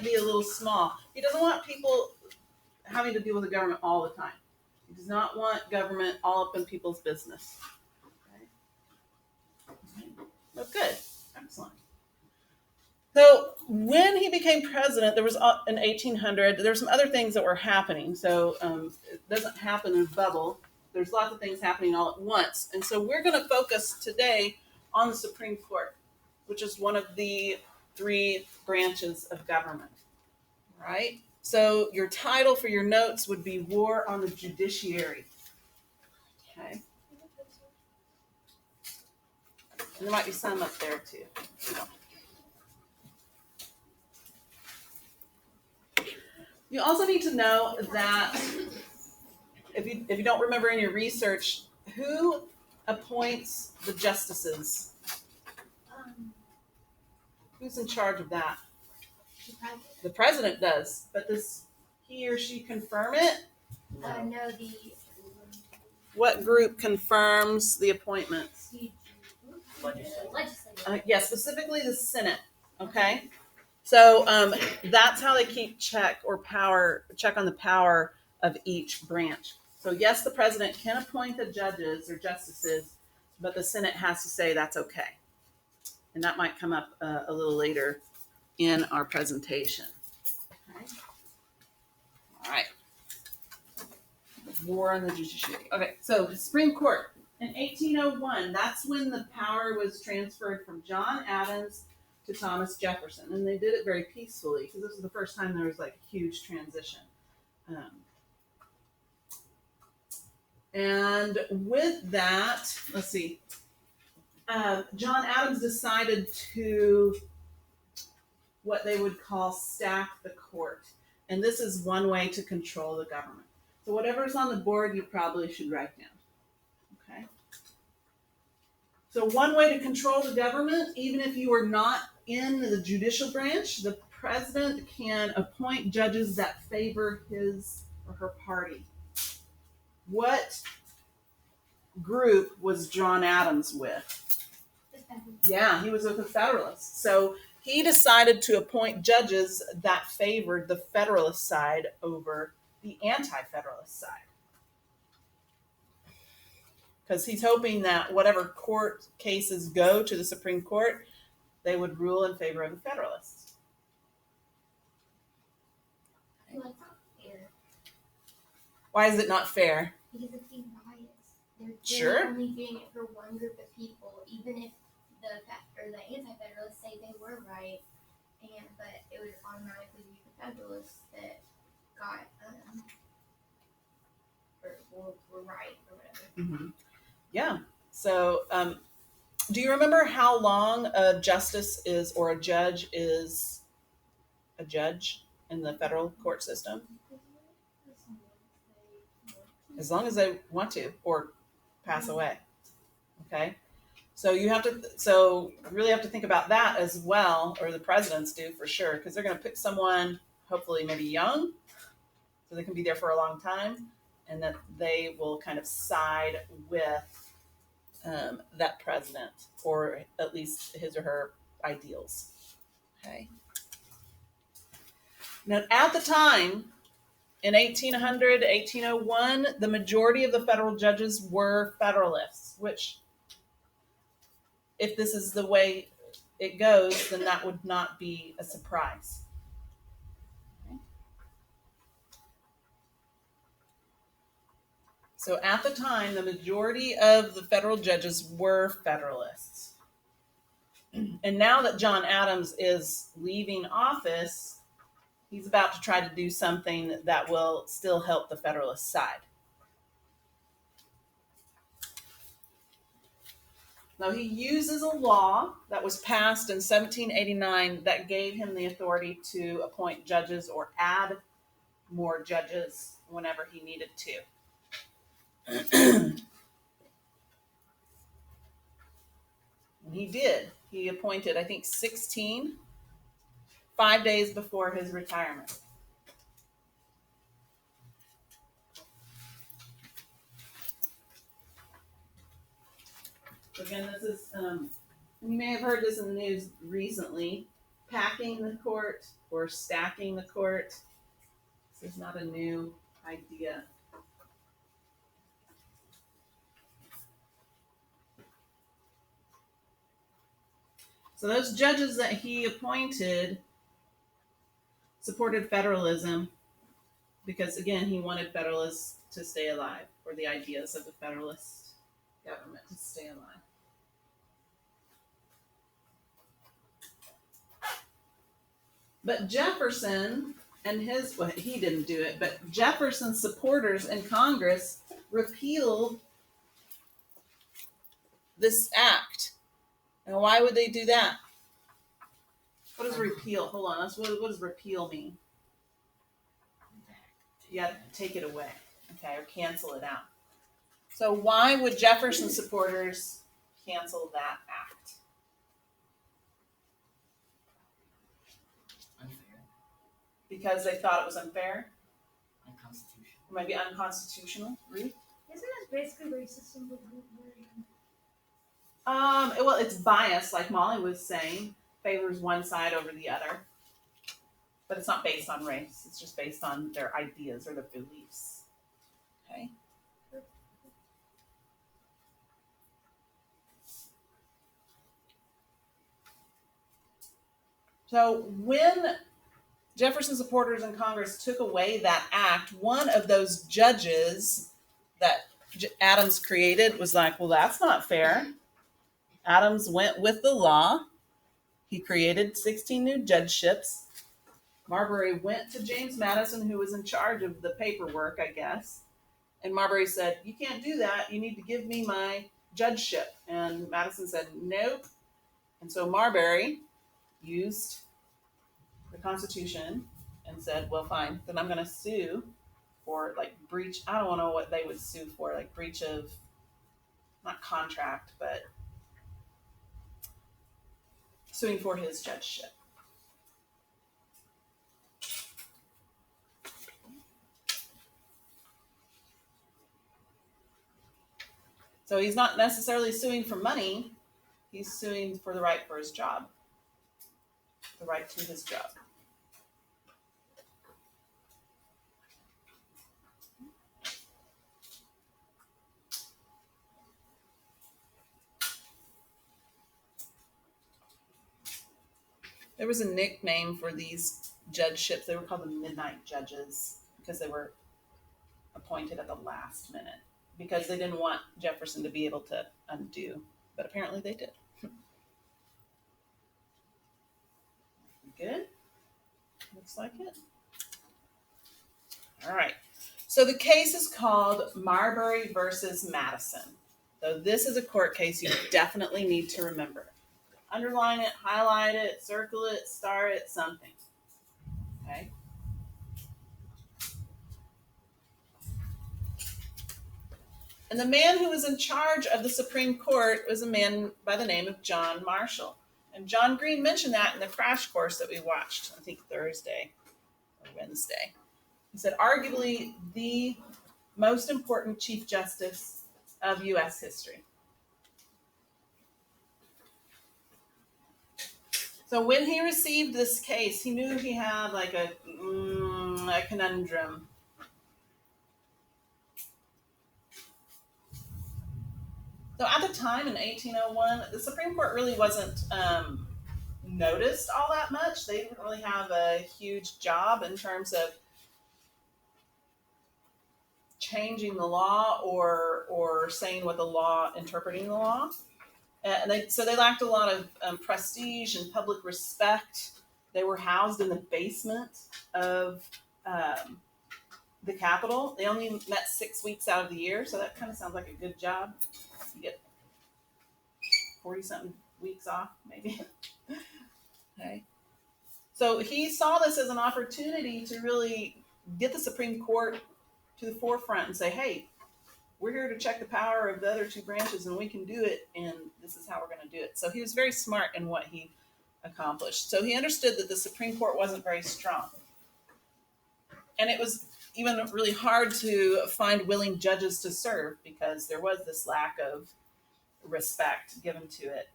be a little small. He doesn't want people having to deal with the government all the time. He does not want government all up in people's business. Okay. Oh, good. Excellent. So when he became president, there was in 1800, there were some other things that were happening. So it doesn't happen in a bubble. There's lots of things happening all at once. And so we're going to focus today on the Supreme Court, which is one of the 3 branches of government. Right? So your title for your notes would be War on the Judiciary. Okay. And there might be some up there too. You also need to know that if you don't remember in your research, who appoints the justices? Who's in charge of that? The president does, but does he or she confirm it? No, What group confirms the appointments? Legislature. Yes, specifically the Senate. Okay, so that's how they keep check on the power of each branch. So yes, the president can appoint the judges or justices, but the Senate has to say that's okay, and that might come up a little later in our presentation. Okay. All right. War on the Judiciary. Okay, so the Supreme Court. In 1801, that's when the power was transferred from John Adams to Thomas Jefferson. And they did it very peacefully because this was the first time there was like a huge transition. And with that, let's see, John Adams decided to what they would call stack the court. And this is one way to control the government. So whatever's on the board, you probably should write down. Okay. So one way to control the government, even if you are not in the judicial branch, the president can appoint judges that favor his or her party. What group was John Adams with? Yeah, he was with the Federalists. So he decided to appoint judges that favored the Federalist side over the anti-Federalist side. Because he's hoping that whatever court cases go to the Supreme Court, they would rule in favor of the Federalists. Well, it's not fair. Why is it not fair? Because it's being biased. Sure. They're only doing it for one group of people, even if the anti-Federalists say they were right, but it would automatically be the Federalists that got or were right or whatever. Mm-hmm. Yeah. So, do you remember how long a justice is or a judge is a judge in the federal court system? As long as they want to or pass away. Okay. So you really have to think about that as well, or the presidents do for sure, because they're going to pick someone hopefully maybe young, so they can be there for a long time, and that they will kind of side with that president, or at least his or her ideals. Okay. Now, at the time, in 1800, 1801, the majority of the federal judges were Federalists, which, if this is the way it goes, then that would not be a surprise. Okay. So at the time, the majority of the federal judges were Federalists. And now that John Adams is leaving office, he's about to try to do something that will still help the Federalist side. Now, he uses a law that was passed in 1789 that gave him the authority to appoint judges or add more judges whenever he needed to. And he did. He appointed, I think, 16, 5 days before his retirement. Again, this is, you may have heard this in the news recently, packing the court or stacking the court. This is not a new idea. So those judges that he appointed supported federalism because, again, he wanted Federalists to stay alive, or the ideas of the Federalist government to stay alive. But Jefferson and he didn't do it, but Jefferson's supporters in Congress repealed this act. And why would they do that? What does repeal? Hold on. What does repeal mean? You got to take it away, okay, or cancel it out. So why would Jefferson supporters cancel that act? Unfair. Because they thought it was unfair? Unconstitutional. It might be unconstitutional. Ruth? Isn't this basically racism with version? Well, it's biased, like Molly was saying, favors one side over the other. But it's not based on race. It's just based on their ideas or their beliefs. Okay? So when Jefferson supporters in Congress took away that act, one of those judges that Adams created was like, well, that's not fair. Adams went with the law. He created 16 new judgeships. Marbury went to James Madison, who was in charge of the paperwork, I guess. And Marbury said, you can't do that. You need to give me my judgeship. And Madison said, nope. And so Marbury used the Constitution and said, well, fine, then I'm going to sue for like breach. I don't know what they would sue for, like breach of, not contract, but suing for his judgeship. So he's not necessarily suing for money. He's suing for the right for his job. The right to his job. There was a nickname for these judgeships. They were called the midnight judges because they were appointed at the last minute because they didn't want Jefferson to be able to undo. But apparently they did. Good? Looks like it. All right. So the case is called Marbury versus Madison. So this is a court case you definitely need to remember. Underline it, highlight it, circle it, star it, something. Okay? And the man who was in charge of the Supreme Court was a man by the name of John Marshall. And John Green mentioned that in the crash course that we watched, I think Thursday or Wednesday. He said, arguably the most important Chief Justice of U.S. history. So when he received this case, he knew he had like a conundrum. So at the time in 1801, the Supreme Court really wasn't noticed all that much. They didn't really have a huge job in terms of changing the law or saying what the law, interpreting the law. So they lacked a lot of prestige and public respect. They were housed in the basement of the Capitol. They only met 6 weeks out of the year, so that kind of sounds like a good job. You get 40-something weeks off, maybe. Okay. So he saw this as an opportunity to really get the Supreme Court to the forefront and say, hey, we're here to check the power of the other two branches and we can do it, and this is how we're going to do it. So he was very smart in what he accomplished. So he understood that the Supreme Court wasn't very strong. And it was even really hard to find willing judges to serve because there was this lack of respect given to it.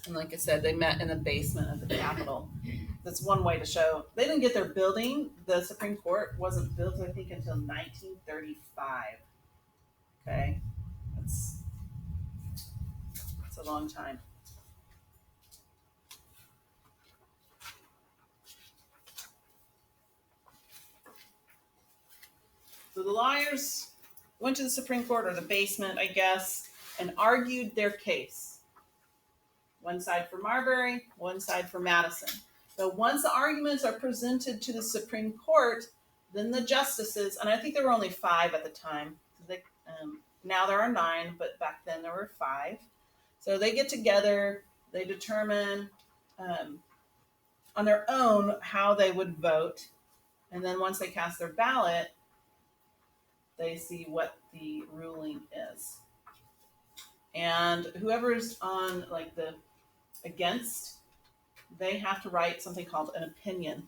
And like I said, they met in the basement of the Capitol. That's one way to show they didn't get their building. The Supreme Court wasn't built, I think, until 1935. Okay, that's a long time. So the lawyers went to the Supreme Court, or the basement, I guess, and argued their case. One side for Marbury, one side for Madison. So once the arguments are presented to the Supreme Court, then the justices, and I think there were only 5 at the time. Now there are 9, but back then there were 5. So they get together, they determine on their own how they would vote, and then once they cast their ballot, they see what the ruling is. And whoever's on like the against, they have to write something called an opinion.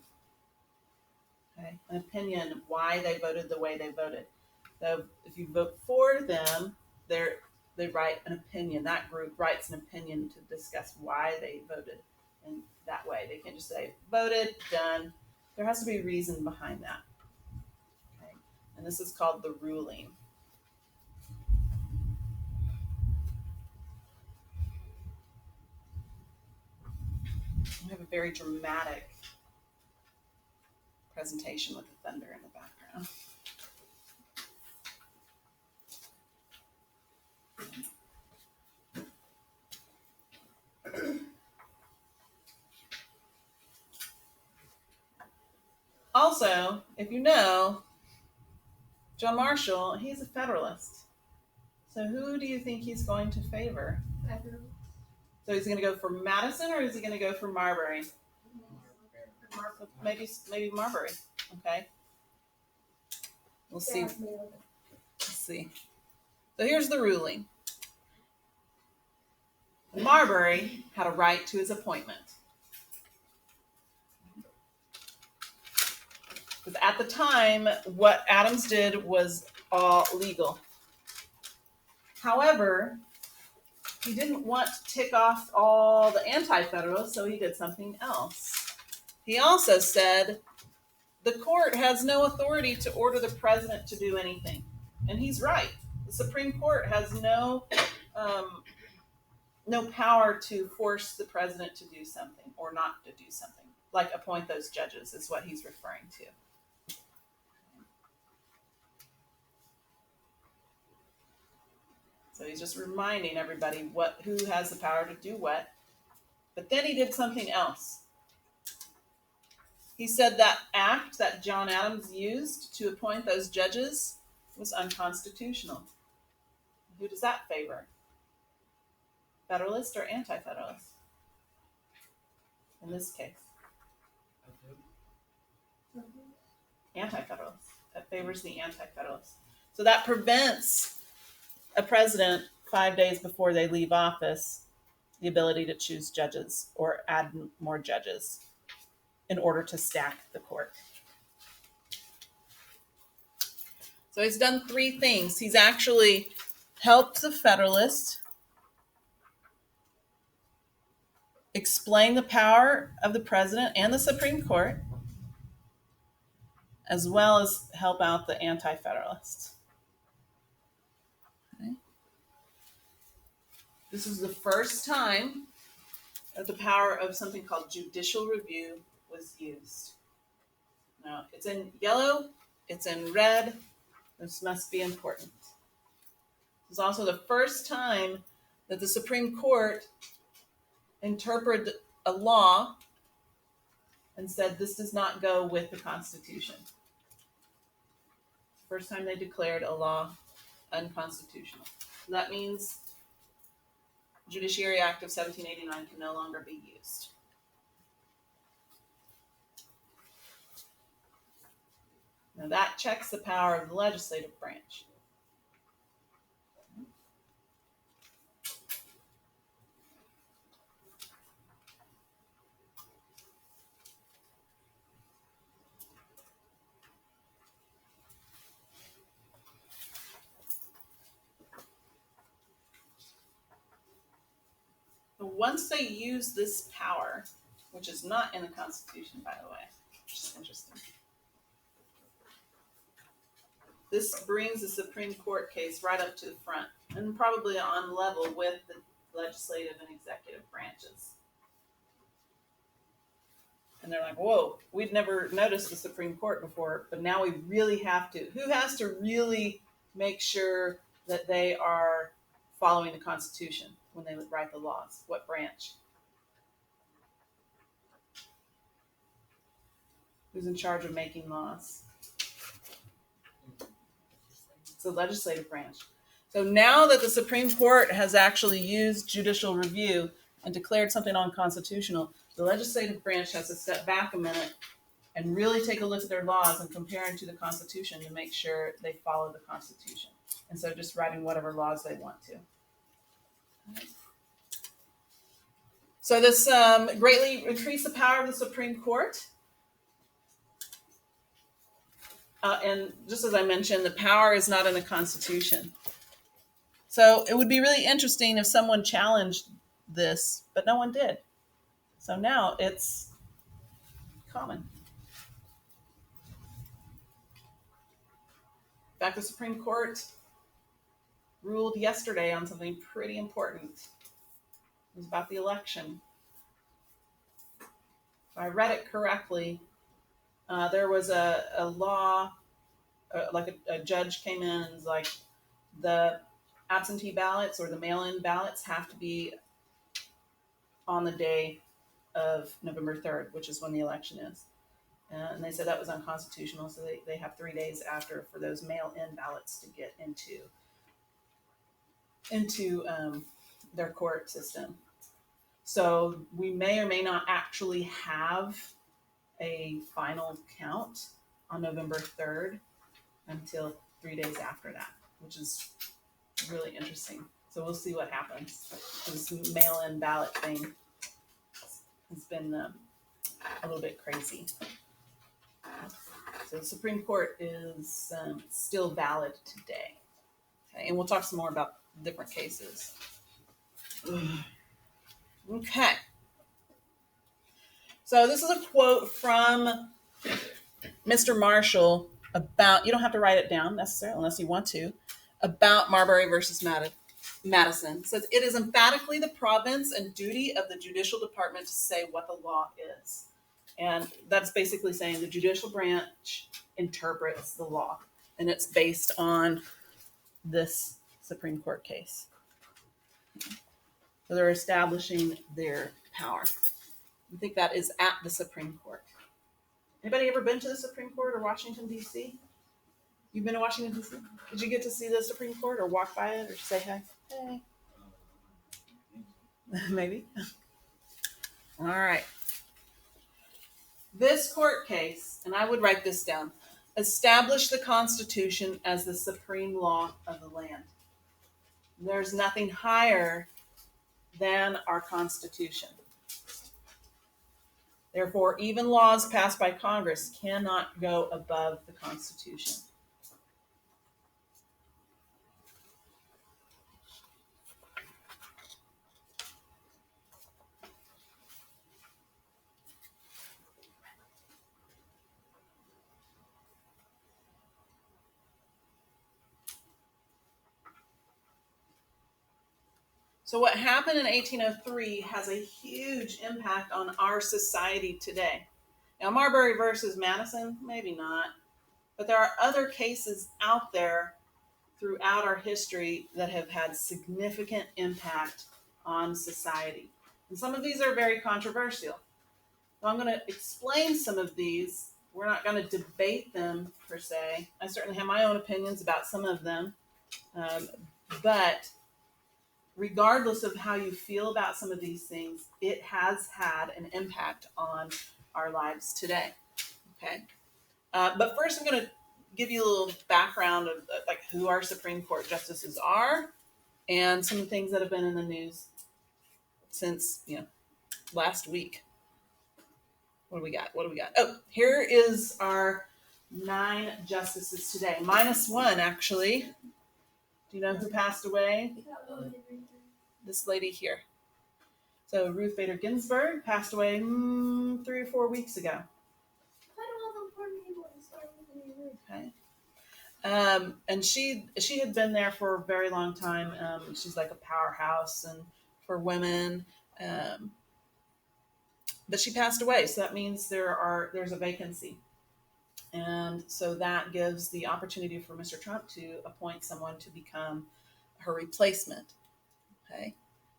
Okay, an opinion why they voted the way they voted. So if you vote for them, they write an opinion. That group writes an opinion to discuss why they voted in that way. They can't just say voted, done. There has to be a reason behind that. Okay, and this is called the ruling. We have a very dramatic presentation with the thunder in the background. Also, if you know, John Marshall, he's a Federalist. So who do you think he's going to favor? Federal. So he's going to go for Madison, or is he going to go for Marbury? Marbury. Maybe Marbury. Okay. We'll see. Yeah, Let's see. So here's the ruling. Marbury had a right to his appointment. Because at the time, what Adams did was all legal. However, he didn't want to tick off all the anti-federalists, so he did something else. He also said the court has no authority to order the president to do anything. And he's right. The Supreme Court has no power to force the president to do something or not to do something, like appoint those judges is what he's referring to. So he's just reminding everybody who has the power to do what. But then he did something else. He said that act that John Adams used to appoint those judges was unconstitutional. Who does that favor? Federalist or anti-federalist? In this case, anti-federalist. That favors the anti-federalist. So that prevents a president 5 days before they leave office the ability to choose judges or add more judges in order to stack the court. So he's done 3 things. He's actually helped the Federalists explain the power of the president and the Supreme Court, as well as help out the anti-federalists. Okay. This is the first time that the power of something called judicial review was used. Now, it's in yellow, it's in red. This must be important. This is also the first time that the Supreme Court interpreted a law and said this does not go with the Constitution. First time they declared a law unconstitutional. That means Judiciary Act of 1789 can no longer be used. Now that checks the power of the legislative branch. once they use this power, which is not in the Constitution, by the way, which is interesting, this brings the Supreme Court case right up to the front and probably on level with the legislative and executive branches. And they're like, whoa, we'd never noticed the Supreme Court before, but now we really have to. Who has to really make sure that they are following the Constitution when they write the laws? What branch? Who's in charge of making laws? It's the legislative branch. So now that the Supreme Court has actually used judicial review and declared something unconstitutional, the legislative branch has to step back a minute and really take a look at their laws and compare them to the Constitution to make sure they follow the Constitution. Instead of just writing whatever laws they want to. So this greatly increased the power of the Supreme Court. And just as I mentioned, the power is not in the Constitution. So it would be really interesting if someone challenged this, but no one did. So now it's common. In fact, the Supreme Court ruled yesterday on something pretty important. It was about the election. If I read it correctly, there was a law, like a judge came in and was like, the absentee ballots or the mail-in ballots have to be on the day of November 3rd, which is when the election is. And they said that was unconstitutional, so they have 3 days after for those mail-in ballots to get into their court system. So we may or may not actually have a final count on November 3rd until 3 days after that, which is really interesting. So we'll see what happens. This mail-in ballot thing has been a little bit crazy. So the Supreme Court is still valid today. Okay, and we'll talk some more about different cases. Okay. So this is a quote from Mr. Marshall about, you don't have to write it down necessarily unless you want to, about Marbury versus Madison. It says, it is emphatically the province and duty of the judicial department to say what the law is. And that's basically saying the judicial branch interprets the law. And it's based on this Supreme Court case. So they're establishing their power. I think that is at the Supreme Court. Anybody ever been to the Supreme Court or Washington, D.C.? You've been to Washington, D.C.? Did you get to see the Supreme Court or walk by it or say hi? Hey. Maybe. All right. This court case, and I would write this down, established the Constitution as the supreme law of the land. There's nothing higher than our Constitution. Therefore, even laws passed by Congress cannot go above the Constitution. So what happened in 1803 has a huge impact on our society today. Now, Marbury versus Madison, maybe not, but there are other cases out there throughout our history that have had significant impact on society. And some of these are very controversial. So I'm going to explain some of these. We're not going to debate them per se. I certainly have my own opinions about some of them, but regardless of how you feel about some of these things, it has had an impact on our lives today. Okay. But first, I'm going to give you a little background of like who our Supreme Court justices are and some of the things that have been in the news since, last week. What do we got? Oh, here is our 9 justices today, minus 1, actually. Do you know who passed away? This lady here. So Ruth Bader Ginsburg passed away 3 or 4 weeks ago. Why do all the poor people start with me? Okay. And she had been there for a very long time. She's like a powerhouse and for women. But she passed away, so that means there's a vacancy. And so that gives the opportunity for Mr. Trump to appoint someone to become her replacement. Okay.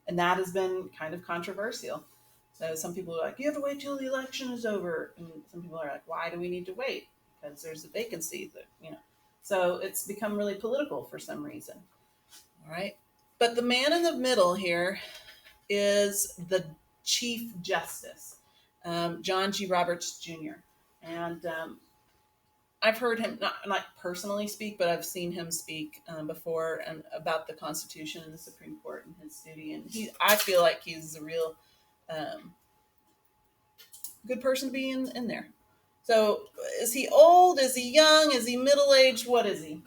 And that has been kind of controversial. So some people are like, you have to wait till the election is over. And some people are like, why do we need to wait? Because there's a vacancy that, So it's become really political for some reason. All right. But the man in the middle here is the Chief Justice, John G. Roberts Jr. And I've heard him not personally speak, but I've seen him speak before and about the Constitution and the Supreme Court and his duty. And I feel like he's a real good person to be in there. So, is he old? Is he young? Is he middle-aged? What is he?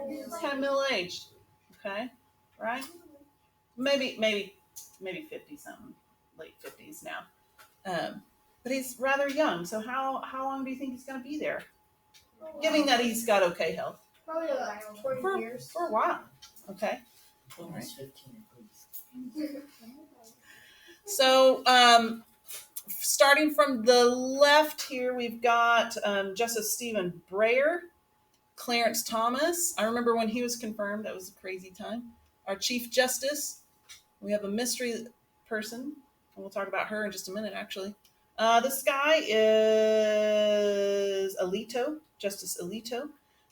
He's kind of middle-aged. Okay, right? Maybe 50 something, late 50s now. But he's rather young. So how long do you think he's going to be there? Given that he's got okay health. Probably like 20 years. For a while. Okay. Almost 15 at least. So, starting from the left here, we've got Justice Stephen Breyer, Clarence Thomas. I remember when he was confirmed. That was a crazy time. Our Chief Justice. We have a mystery person. And we'll talk about her in just a minute, actually. This guy is Alito, Justice Alito.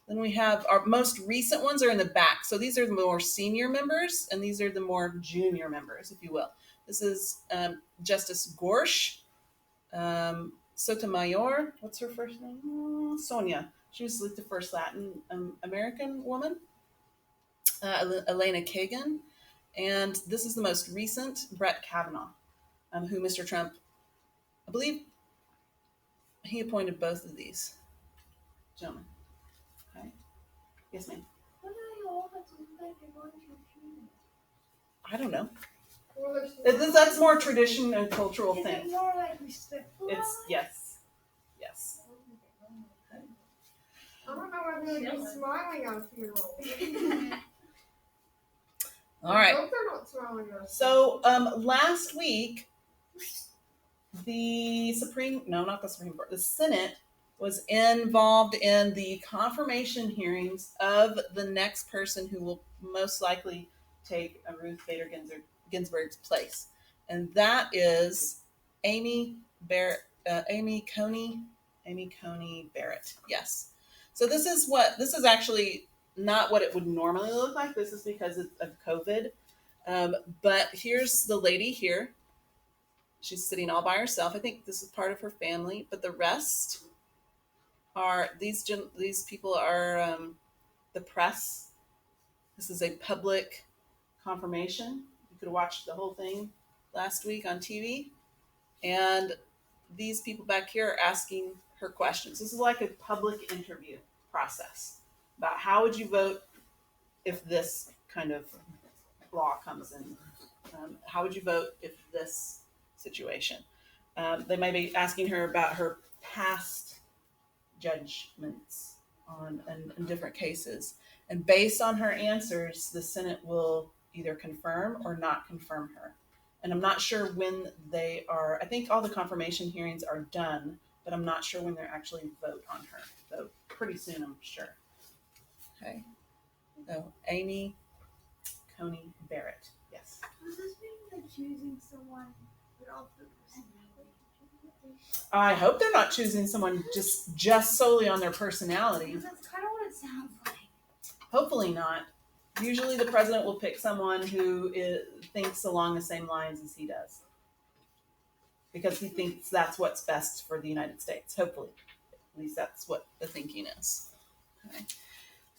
Then we have our most recent ones are in the back. So these are the more senior members, and these are the more junior members, if you will. This is Justice Gorsh, Sotomayor. What's her first name? Sonia. She was like the first Latin American woman. Elena Kagan. And this is the most recent, Brett Kavanaugh, who Mr. Trump, I believe he appointed both of these gentlemen. Okay. Yes, ma'am. What do they all have to look like they're going to choose? I don't know. That's more tradition and cultural Is thing. it more like respectful? It's yes. I don't know why they're just smiling at a funeral. All right. I hope they're not smiling at us. So last week, the Senate was involved in the confirmation hearings of the next person who will most likely take Ruth Bader Ginsburg's place, and that is Amy Coney Barrett. Yes. So this is actually not what it would normally look like. This is because of COVID. But here's the lady here. She's sitting all by herself. I think this is part of her family, but the rest are these people are the press. This is a public confirmation. You could have watched the whole thing last week on TV. And these people back here are asking her questions. This is like a public interview process about how would you vote if this kind of law comes in. How would you vote if this situation? They may be asking her about her past judgments in different cases. And based on her answers, the Senate will either confirm or not confirm her. And I'm not sure when they are. I think all the confirmation hearings are done, but I'm not sure when they actually vote on her. So pretty soon, I'm sure. Okay. So Amy Coney Barrett. Yes. Does this mean they're choosing someone without the personality? I hope they're not choosing someone just solely on their personality. Because that's kind of what it sounds like. Hopefully not. Usually the president will pick someone who thinks along the same lines as he does. Because he thinks that's what's best for the United States. Hopefully. At least that's what the thinking is. Okay.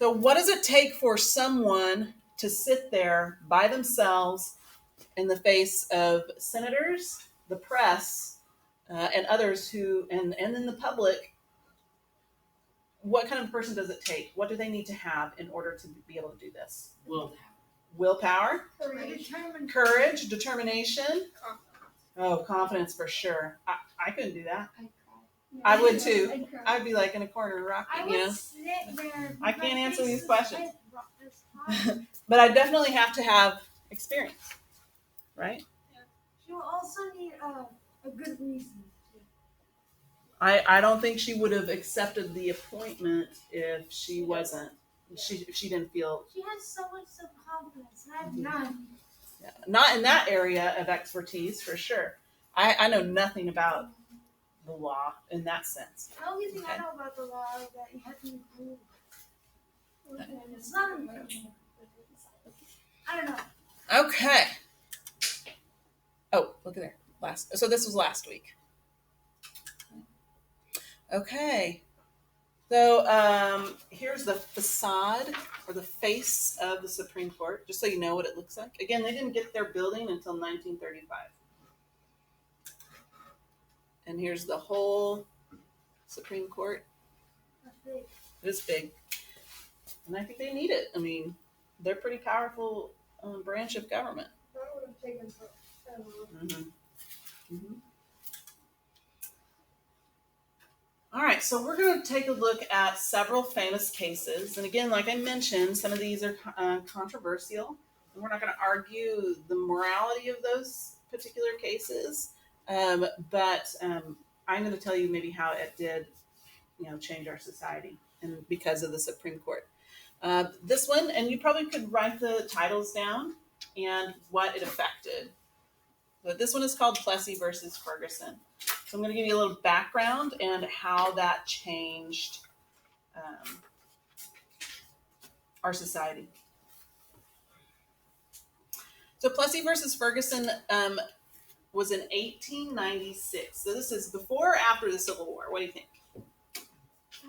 So what does it take for someone to sit there by themselves in the face of senators, the press, and others and in the public? What kind of person does it take? What do they need to have in order to be able to do this? Willpower. Willpower, Courage. courage, determination, Oh, confidence for sure. I couldn't do that. I'd cry. I would too. I'd cry. I'd be like in a corner I rocking, would sit there. I with can't my answer face these as questions. high. But I definitely have to have experience, right? She will also need a good reason. I don't think she would have accepted the appointment if she wasn't. If she didn't feel She has so much self-confidence, and I have none. not in that area of expertise for sure. I know nothing about the law in that sense. The only thing I Okay. know about the law is that you have to be cool. It's not important. I don't know. Okay. Oh, look at there. So this was last week. Okay. So here's the facade or the face of the Supreme Court, just so you know what it looks like. Again, they didn't get their building until 1935. And here's the whole Supreme Court. That's big. It's big. And I think they need it. I mean, they're a pretty powerful branch of government. That would have taken forever. Mm-hmm. Mm-hmm. All right, so we're going to take a look at several famous cases. And again, like I mentioned, some of these are controversial. And we're not going to argue the morality of those particular cases. But I'm going to tell you maybe how it did, change our society and because of the Supreme Court. This one, and you probably could write the titles down and what it affected. But this one is called Plessy versus Ferguson. So I'm going to give you a little background and how that changed our society. So Plessy versus Ferguson was in 1896. So this is before or after the Civil War? What do you think?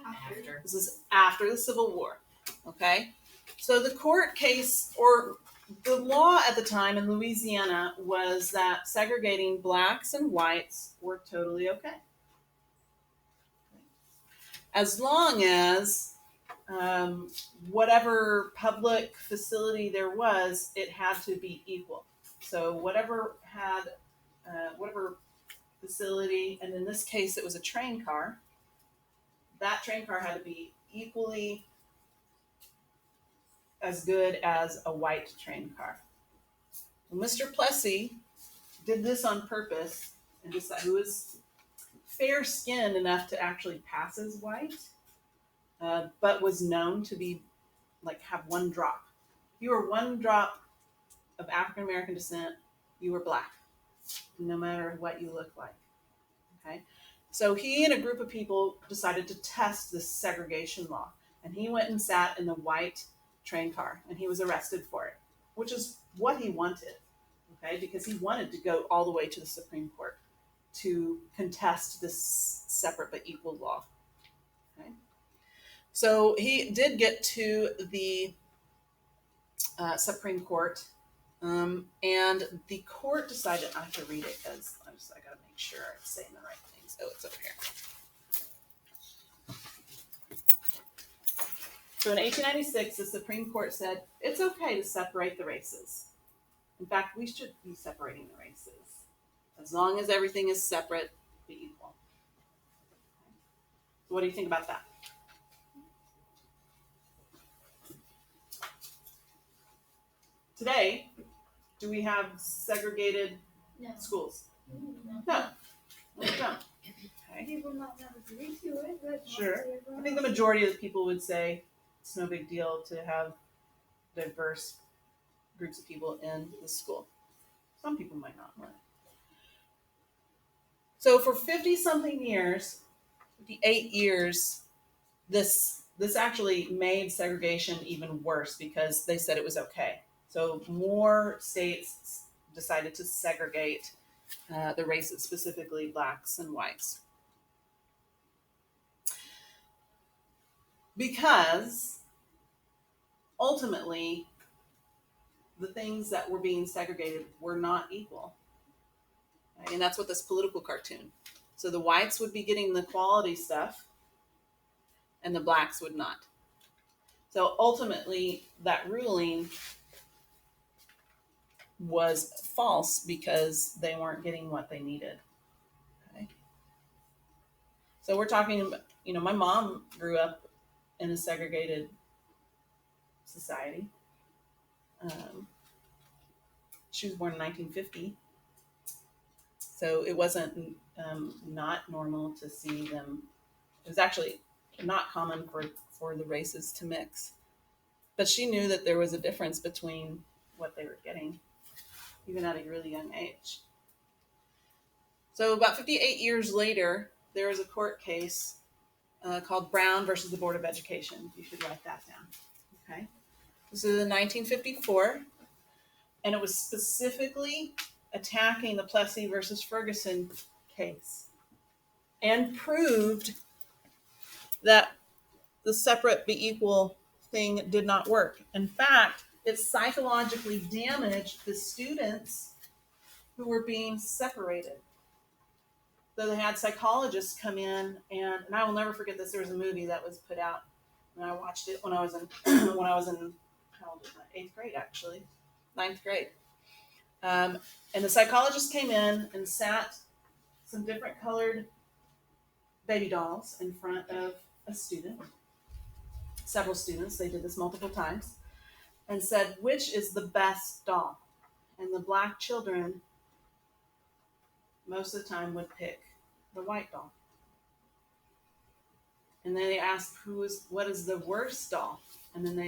After. This is after the Civil War. Okay? So the court case, or the law at the time in Louisiana, was that segregating blacks and whites were totally okay. As long as whatever public facility there was, it had to be equal. So whatever facility, and in this case it was a train car, that train car had to be equally as good as a white train car. Well, Mr. Plessy did this on purpose and decided who was fair-skinned enough to actually pass as white, but was known to be have one drop. If you were one drop of African American descent, you were black, no matter what you look like. Okay, so he and a group of people decided to test this segregation law, and he went and sat in the white train car, and he was arrested for it, which is what he wanted. Okay, because he wanted to go all the way to the Supreme Court to contest this separate but equal law. Okay, so he did get to the Supreme Court, and the court decided. I have to read it because I got to make sure I'm saying the right things. Oh, it's over here. So in 1896, the Supreme Court said it's okay to separate the races. In fact, we should be separating the races. As long as everything is separate, be equal. So what do you think about that? Today, do we have segregated schools? No, we don't. Okay. People not never agree to it, but Sure. I think the majority of the people would say it's no big deal to have diverse groups of people in the school. Some people might not want it. So for 50-something years, 58 years, this actually made segregation even worse because they said it was okay. So more states decided to segregate the races, specifically blacks and whites. Because ultimately, the things that were being segregated were not equal. Okay? And that's what this political cartoon. So the whites would be getting the quality stuff, and the blacks would not. So ultimately, that ruling was false because they weren't getting what they needed. Okay. So we're talking about, my mom grew up in a segregated society. She was born in 1950. So it wasn't not normal to see them. It was actually not common for the races to mix. But she knew that there was a difference between what they were getting, even at a really young age. So about 58 years later, there was a court case called Brown versus the Board of Education. You should write that down. Okay. This is in 1954, and it was specifically attacking the Plessy versus Ferguson case and proved that the separate be equal thing did not work. In fact, it psychologically damaged the students who were being separated. So they had psychologists come in, and I will never forget this. There was a movie that was put out, and I watched it when I was in how old was I? 8th grade, actually, 9th grade. And the psychologist came in and sat some different colored baby dolls in front of a student, several students. They did this multiple times, and said, "Which is the best doll?" And the black children, most of the time, would pick the white doll. And then they asked, what is the worst doll? And then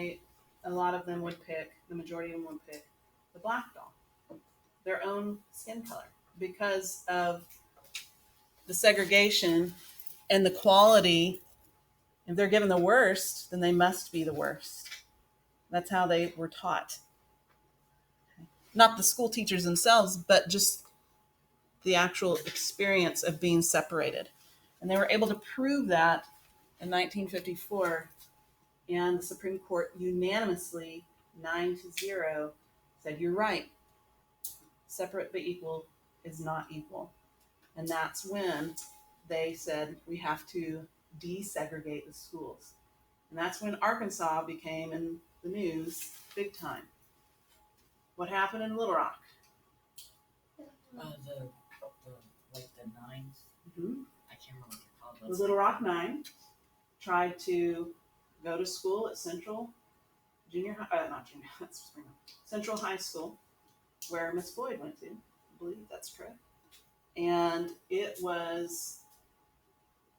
a lot of them would pick, the majority of them would pick the black doll, their own skin color, because of the segregation and the quality. If they're given the worst, then they must be the worst. That's how they were taught. Not the school teachers themselves, but just the actual experience of being separated. And they were able to prove that in 1954, and the Supreme Court unanimously, 9-0, said, "You're right. Separate but equal is not equal." And that's when they said, we have to desegregate the schools. And that's when Arkansas became in the news big time. What happened in Little Rock? The like the nines. Mm-hmm. I can't remember what they're called. The Little Rock Nine tried to go to school at Central Junior High, not Junior, that's Central High School, where Miss Floyd went to. I believe that's correct. And it was,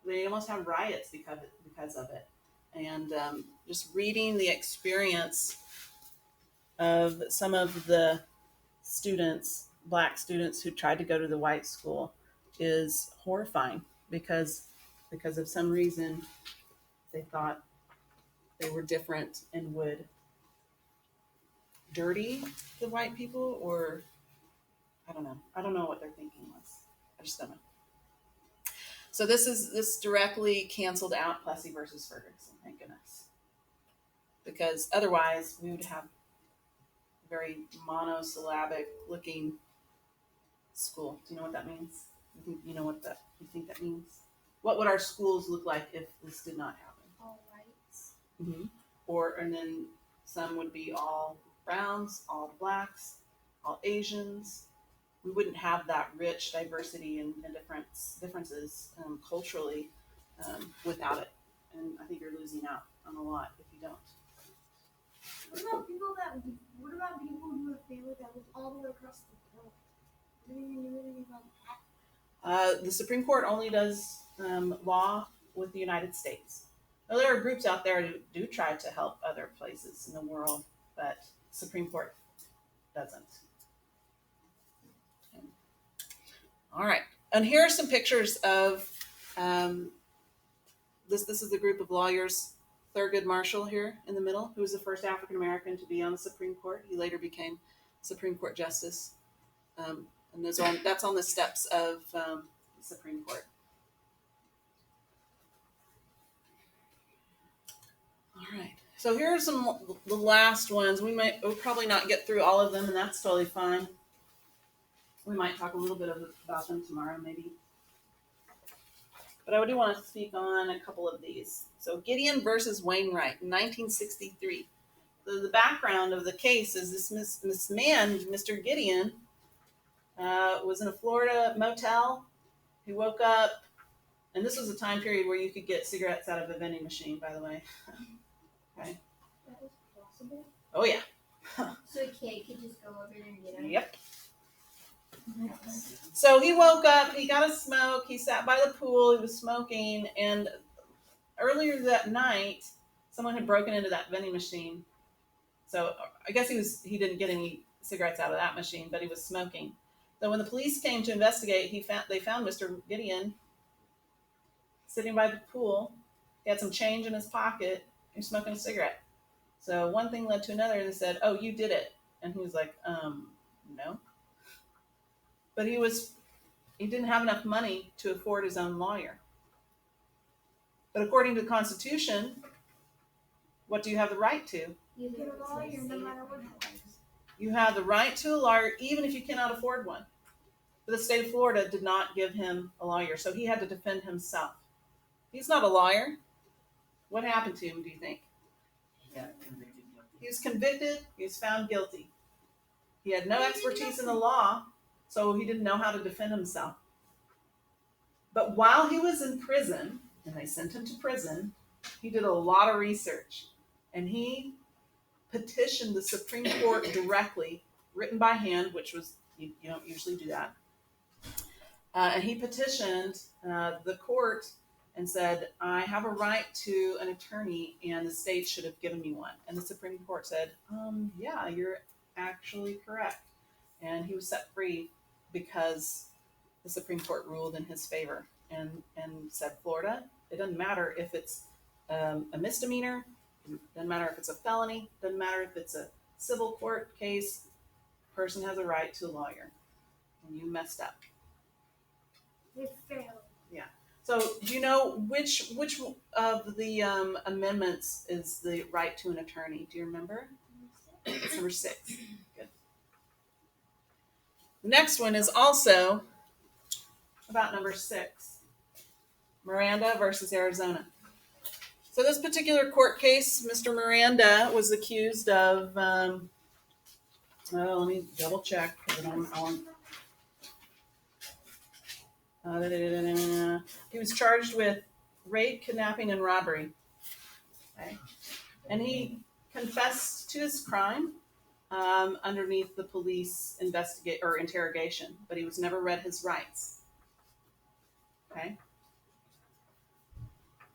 they almost had riots because of it. And just reading the experience of some of the students, black students who tried to go to the white school, is horrifying because of some reason they thought they were different and would dirty the white people, or I don't know what their thinking was. I just don't know. So this directly canceled out Plessy versus Ferguson, thank goodness, because otherwise we would have a very monosyllabic looking school. Do you know what that means? You think that means? What would our schools look like if this did not happen? All whites. Mm-hmm. And then some would be all browns, all blacks, all Asians. We wouldn't have that rich diversity and differences culturally without it. And I think you're losing out on a lot if you don't. What about people who have family that live all the way across the world? Do you know anything about that? The Supreme Court only does law with the United States. Now, there are groups out there who do try to help other places in the world, but Supreme Court doesn't. All right, and here are some pictures of this. This is the group of lawyers. Thurgood Marshall here in the middle, who was the first African American to be on the Supreme Court. He later became Supreme Court Justice, and that's on the steps of the Supreme Court. All right, so here are the last ones. We'll probably not get through all of them, and that's totally fine. We might talk a little bit about them tomorrow, maybe. But I do want to speak on a couple of these. So Gideon versus Wainwright in 1963. the background of the case is this man, Mr. Gideon, was in a Florida motel. He woke up, and this was a time period where you could get cigarettes out of a vending machine, by the way. Okay. That was possible. Oh, yeah. So a kid could just go over there and get them. Yep. So he woke up, he got a smoke, he sat by the pool, he was smoking, and earlier that night, someone had broken into that vending machine. So I guess he didn't get any cigarettes out of that machine, but he was smoking. So when the police came to investigate, they found Mr. Gideon sitting by the pool. He had some change in his pocket. He was smoking a cigarette. So one thing led to another. They said, "Oh, you did it," and he was like, "No." But he didn't have enough money to afford his own lawyer. But according to the Constitution, what do you have the right to? You Get a lawyer no matter what happens. You have the right to a lawyer even if you cannot afford one. But the state of Florida did not give him a lawyer, so he had to defend himself. He's not a lawyer. What happened to him, do you think? He got convicted guilty. He was convicted, he was found guilty. He had no expertise in the law, so he didn't know how to defend himself. But while he was in prison, and they sent him to prison, he did a lot of research. And he petitioned the Supreme Court directly, written by hand, which was, you don't usually do that. And he petitioned the court and said, "I have a right to an attorney, and the state should have given me one." And the Supreme Court said, "Yeah, you're actually correct." And he was set free because the Supreme Court ruled in his favor and said, "Florida, it doesn't matter if it's a misdemeanor, doesn't matter if it's a felony, doesn't matter if it's a civil court case, person has a right to a lawyer, and you messed up." They failed. So do you know which of the amendments is the right to an attorney? Do you remember? It's number 6. Good. The next one is also about number 6, Miranda versus Arizona. So this particular court case, Mr. Miranda was accused of, let me double check because he was charged with rape, kidnapping, and robbery. Okay. And he confessed to his crime underneath the police interrogation, but he was never read his rights. Okay.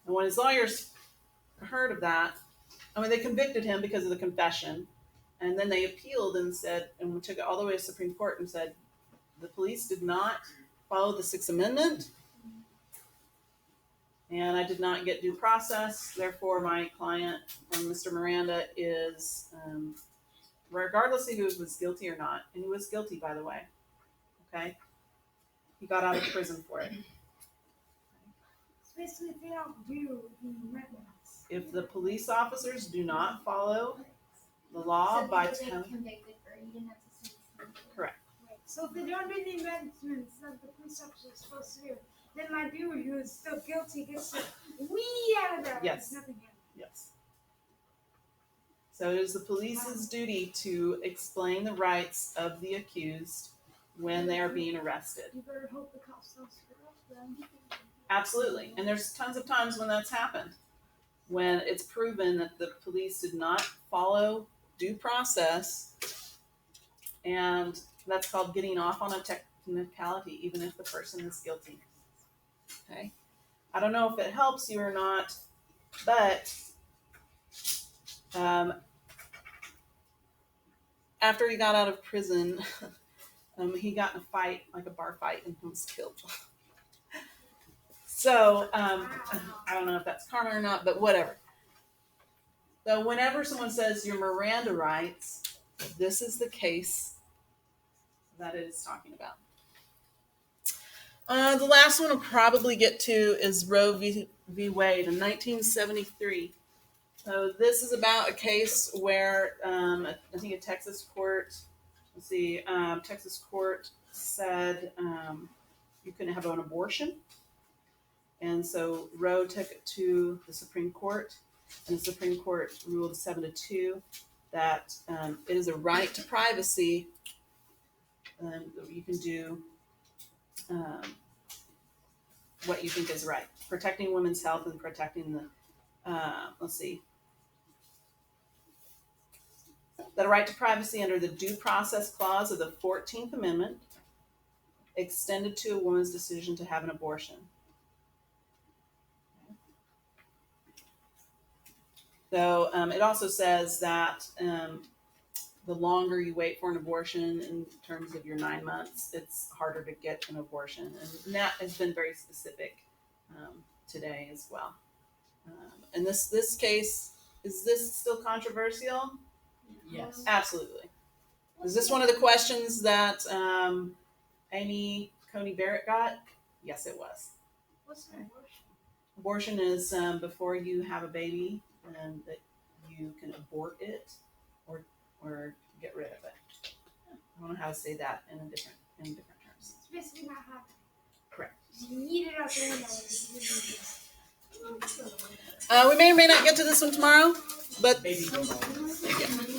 And when his lawyers heard of that, they convicted him because of the confession, and then they appealed and said, and we took it all the way to Supreme Court and said, the police did not follow the 6th Amendment, and I did not get due process. Therefore, my client, Mr. Miranda, is, regardless if he was guilty or not, and he was guilty, by the way, okay? He got out of prison for it. So basically, if they don't do the amendments. If the police officers do not follow the law So by because they 10, convicted her, you didn't have to see the correct. Right. So if they don't do the amendments that the police officer is supposed to do, then my dude who is still guilty gets to wee out of there. Yes. There's nothing in. Yes. So it is the police's duty to explain the rights of the accused when they are being arrested. You better hope the cops don't screw up then. Absolutely. And there's tons of times when that's happened. When it's proven that the police did not follow due process, and that's called getting off on a technicality, even if the person is guilty. Okay? I don't know if it helps you or not, but after he got out of prison, he got in a fight, like a bar fight, and he was killed. So, I don't know if that's karma or not, but whatever. So whenever someone says your Miranda rights, this is the case that it is talking about. The last one we'll probably get to is Roe v. Wade in 1973. So this is about a case where I think a Texas court, Texas court said you couldn't have an abortion. And so Roe took it to the Supreme Court, and the Supreme Court ruled 7-2 that it is a right to privacy. You can do what you think is right, protecting women's health and protecting the. Let's see. That a right to privacy under the Due Process Clause of the 14th Amendment extended to a woman's decision to have an abortion. So it also says that the longer you wait for an abortion in terms of your 9 months, it's harder to get an abortion. And that has been very specific today as well. And this case, is this still controversial? Yes. Absolutely. Is this one of the questions that Amy Coney Barrett got? Yes, it was. What's an abortion? Abortion is before you have a baby, and that you can abort it or get rid of it. I don't know how to say that in different terms. It's basically not happening. Correct. You need it out there and We may or may not get to this one tomorrow, but Maybe go on. yeah.